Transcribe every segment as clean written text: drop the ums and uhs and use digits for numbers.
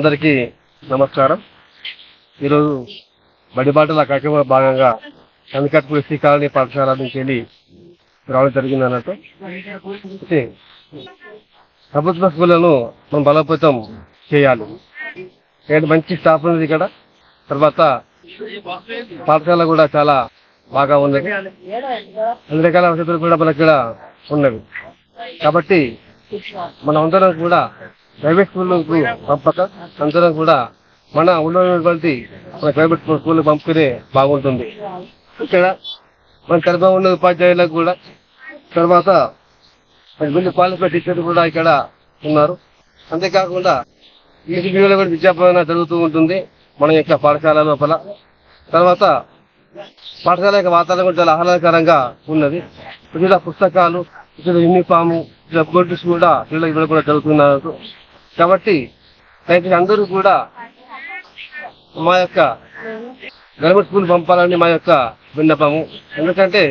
అందరికీ నమస్కారం. ఈరోజు బడిబాటల కార్యక్రమంలో భాగంగా కందికట్పు ఎస్సీ కాలనీ పాఠశాల నుంచి వెళ్ళి రావడం జరిగింది అన్నట్టు. అయితే ప్రభుత్వ స్కూళ్లను మనం బలోపేతం చేయాలి. మంచి స్టాఫ్ ఉంది ఇక్కడ. తర్వాత పాఠశాల కూడా చాలా బాగా ఉన్నది. అన్ని రకాల వసతులు కూడా మనకి ఇక్కడ ఉన్నవి. కాబట్టి మనం అందరం కూడా ప్రైవేట్ స్కూళ్ళకు పంపక అందరం కూడా మన ఉన్నటువంటి మన ప్రైవేట్ స్కూళ్ళకు పంపుకునే బాగుంటుంది. ఇక్కడ మన తరఫున ఉన్న ఉపాధ్యాయులకు కూడా, తర్వాత వీళ్ళు క్వాలిఫైడ్ టీచర్లు కూడా ఇక్కడ ఉన్నారు. అంతేకాకుండా ఈ కూడా విద్యాపరణ జరుగుతూ ఉంటుంది మన యొక్క పాఠశాల లోపల. తర్వాత పాఠశాల యొక్క వాతావరణం కూడా చాలా ఆహ్లాదకరంగా ఉన్నది. ఇక్కడ పుస్తకాలు, ఇక్కడ యూనిఫాము, ఇక్కడ బోర్డ్స్ కూడా పిల్లలు కూడా జరుగుతున్నారు. కాబట్టి అందరూ కూడా మా యొక్క గవర్నమెంట్ స్కూల్ పంపాలని మా యొక్క విన్నపము. ఎందుకంటే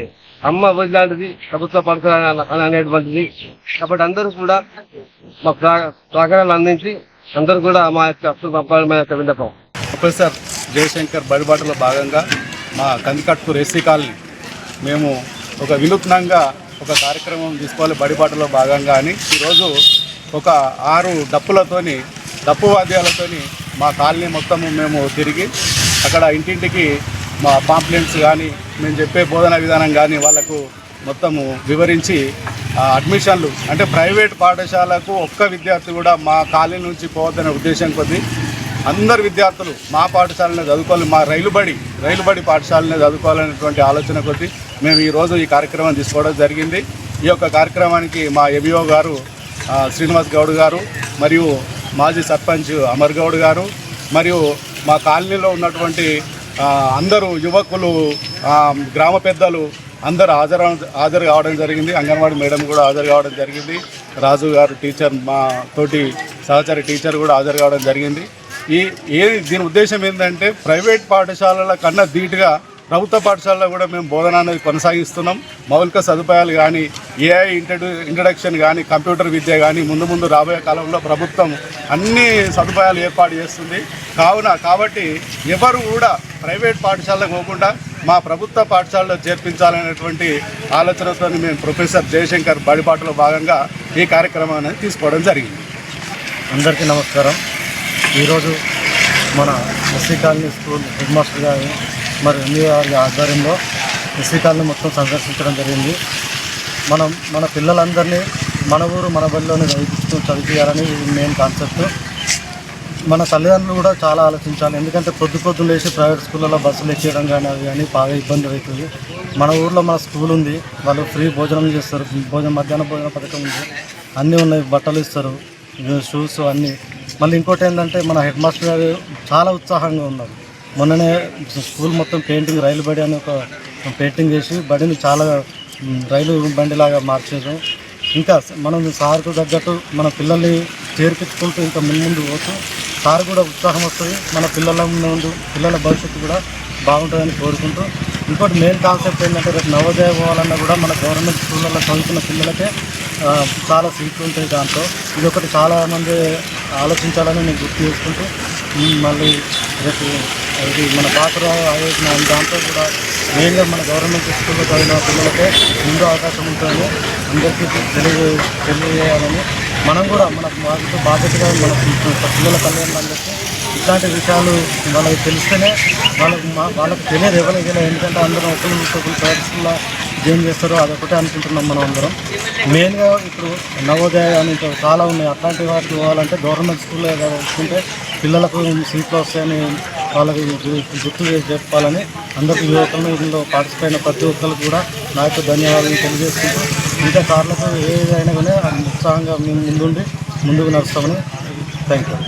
అమ్మ ఒడి లాంటిది ప్రభుత్వ పాఠశాల అనేటువంటిది. కాబట్టి అందరూ కూడా మా సహకారాలు అందించి అందరూ కూడా మా యొక్క స్కూల్ పంపాలని మా యొక్క విన్నపం. ప్రొఫెసర్ జయశంకర్ బడిబాటలో భాగంగా మా కందికట్పూర్ ఎస్సీ కాలనీ మేము ఒక వినూత్నంగా ఒక కార్యక్రమం తీసుకోవాలి బడిబాటలో భాగంగా అని ఈరోజు ఒక 6 డప్పు వాద్యాలతోని మా కాలనీ మొత్తము మేము తిరిగి అక్కడ ఇంటింటికి మా పాంప్లెంట్స్ కానీ మేము చెప్పే బోధనా విధానం కానీ వాళ్ళకు మొత్తము వివరించి అడ్మిషన్లు అంటే ప్రైవేట్ పాఠశాలకు ఒక్క విద్యార్థి కూడా మా కాలనీ నుంచి పోవద్దనే ఉద్దేశం కొద్దీ అందరు విద్యార్థులు మా పాఠశాలనే చదువుకోవాలి, మా రైలుబడి పాఠశాలనే చదువుకోవాలనేటువంటి ఆలోచన కొద్దీ మేము ఈరోజు ఈ కార్యక్రమం తీసుకోవడం జరిగింది. ఈ యొక్క కార్యక్రమానికి మా ఎంఈఓ గారు శ్రీనివాస్ గౌడ్ గారు మరియు మాజీ సర్పంచ్ అమర్ గౌడ్ గారు మరియు మా కాలనీలో ఉన్నటువంటి అందరూ యువకులు, గ్రామ పెద్దలు అందరూ హాజరు కావడం జరిగింది. అంగన్వాడీ మేడం కూడా హాజరు కావడం జరిగింది. రాజు గారు టీచర్, మా తోటి సహచరి టీచర్ కూడా హాజరు కావడం జరిగింది. దీని ఉద్దేశం ఏంటంటే ప్రైవేట్ పాఠశాలల కన్నా ధీటుగా ప్రభుత్వ పాఠశాలలో కూడా మేము బోధన అనేది కొనసాగిస్తున్నాం. మౌలిక సదుపాయాలు కానీ, ఏఐ ఇంట్రడక్షన్ కానీ, కంప్యూటర్ విద్య కానీ ముందు రాబోయే కాలంలో ప్రభుత్వం అన్ని సదుపాయాలు ఏర్పాటు చేస్తుంది. కాబట్టి ఎవరు కూడా ప్రైవేట్ పాఠశాలకు పోకుండా మా ప్రభుత్వ పాఠశాలలో చేర్పించాలనేటువంటి ఆలోచనతో మేము ప్రొఫెసర్ జయశంకర్ బడిబాటలో భాగంగా ఈ కార్యక్రమం అనేది తీసుకోవడం జరిగింది. అందరికీ నమస్కారం. ఈరోజు మన SC colony school head master గారు మరి గారి ఆధ్వర్యంలో ఎస్సీ కాలనీ మొత్తం సందర్శించడం జరిగింది. మన పిల్లలందరినీ మన ఊరు మన బడిలోనే చదివించాలని మెయిన్ కాన్సెప్ట్. మన తల్లిదండ్రులు కూడా చాలా ఆలోచించాలి. ఎందుకంటే పొద్దున్న లేచి ప్రైవేట్ స్కూళ్ళలో బస్సులు ఎక్కేయడం కానీ అవి కానీ బాగా ఇబ్బంది అవుతుంది. మన ఊర్లో మన స్కూల్ ఉంది, వాళ్ళు ఫ్రీ భోజనం చేస్తారు, మధ్యాహ్న భోజన పథకం ఉంది, అన్నీ ఉన్నాయి, బట్టలు ఇస్తారు, షూస్ అన్నీ. మళ్ళీ ఇంకోటి ఏంటంటే మన హెడ్ మాస్టర్ గారు చాలా ఉత్సాహంగా ఉన్నారు. మొన్ననే స్కూల్ మొత్తం రైలు బడి అని ఒక పెయింటింగ్ చేసి బడిని చాలా రైలు బండిలాగా మార్చేసాం. ఇంకా మనం సార్కు తగ్గట్టు మన పిల్లల్ని చేర్పించుకుంటూ ఇంకా ముందు పోతూ సార్ కూడా ఉత్సాహం వస్తుంది. మన పిల్లల భవిష్యత్తు కూడా బాగుంటుందని కోరుకుంటూ, ఇంకోటి మెయిన్ కాన్సెప్ట్ ఏంటంటే రేపు నవోదయ పోవాలన్నా కూడా మన గవర్నమెంట్ స్కూళ్ళల్లో చదువుతున్న పిల్లలకే చాలా సీట్లు ఉంటాయి. దాంట్లో ఇదొకటి చాలామంది ఆలోచించాలని నేను గుర్తు చేసుకుంటూ, మళ్ళీ రేపు ఇది మన బాపురావు ఆయోజన దాంట్లో కూడా మెయిన్గా మన గవర్నమెంట్ స్కూల్లో చదివిన పిల్లలకే ముందు అవకాశం ఉంటుందని అందరికీ తెలియజేయాలని, మనం కూడా మన బాధ్యతగా మన పిల్లల తల్లిదండ్రులందరికీ ఇట్లాంటి విషయాలు వాళ్ళకి తెలిస్తేనే వాళ్ళకి తెలియదు ఎవరికి. ఎందుకంటే అందరం ఒకరు ప్రయత్నంలో ఏం చేస్తారో అదొకటే అనుకుంటున్నాం మనం అందరం. మెయిన్గా ఇప్పుడు నవోదయ అని చాలా ఉన్నాయి. అట్లాంటి వాటికి పోవాలంటే గవర్నమెంట్ స్కూల్లో చదువుకుంటే పిల్లలకు సీట్లు వస్తాయని వాళ్ళకి గుర్తు చేసి చెప్పాలని అందరికీ యువకులను ఇందులో పార్టిసిపేట్ అయిన ప్రతి ఒక్కరికి కూడా నా యొక్క ధన్యవాదాలు తెలియజేసుకుంటూ, ఇంకా కార్లకు ఏదైనా కానీ ఉత్సాహంగా మేము ముందుకు నడుస్తామని. Thank you.